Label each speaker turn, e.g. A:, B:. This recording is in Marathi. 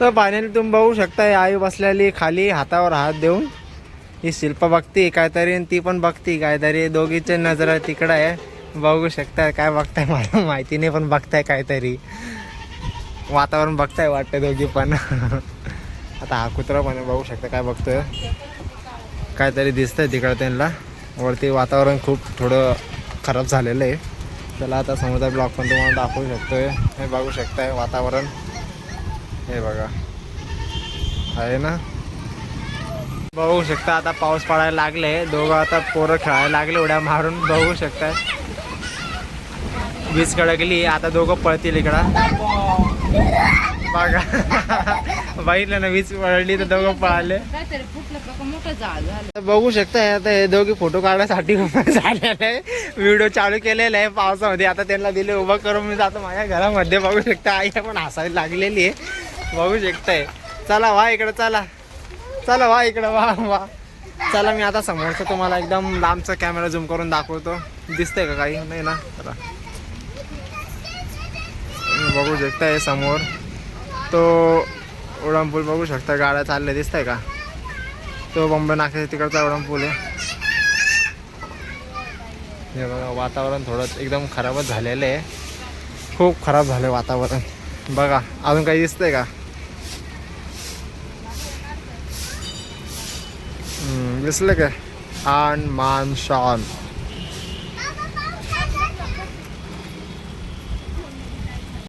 A: तर फायनली तुम्ही बघू शकता आई बसलेली खाली हातावर हात देऊन. ही शिल्पा बघती काहीतरी आणि ती पण बघती काहीतरी. दोघीचे नजर तिकडं आहे. बघू शकता काय बघताय मला माहिती नाही पण बघताय काहीतरी. वातावरण बघताय वाटतं दोघी पण. आता हा कुत्रा पण बघू शकता काय बघतोय. काहीतरी दिसतंय तिकडं त्यांना. वरती वातावरण खूप थोडं खराब झालेलं आहे. चला आता समुद्र ब्लॉग पण तुम्हाला दाखवू शकतोय. हे बघू शकताय वातावरण. हे बघा आहे ना. बघू शकता आता पाऊस पडायला लागले. दोघं आता पोरं खेळायला लागले उड्या मारून. बघू शकताय वीज कडकली. आता दोघं पळतील इकडं बघा. बघितलं ना वीज पडली तर दोघं पळाले. बघू शकताय आता हे दोघे फोटो काढण्यासाठी झालेलं आहे. व्हिडिओ चालू केलेला आहे पावसामध्ये. आता त्यांना दिले उभं करून मी जातो माझ्या घरामध्ये. बघू शकता आई पण हसायला लागलेली आहे. बघू शकताय. चला वा इकडं चला. चला वा इकडं वा वा. चला मी आता समोरचं तुम्हाला एकदम लांबचा कॅमेरा झूम करून दाखवतो. दिसतंय का काही नाही ना. चला बघू शकताय समोर तो उड्डाणपूल बघू शकता. गाड्या चालल्या दिसतंय का. तो बॉम्बे नाक्याच्या तिकडचा उड्डाणपूल आहे. हे बघा वातावरण थोडं एकदम खराबच झालेलं आहे. खूप खराब झालं आहे वातावरण. बघा अजून काही दिसतंय का. दिसलं काय. आन मान शान.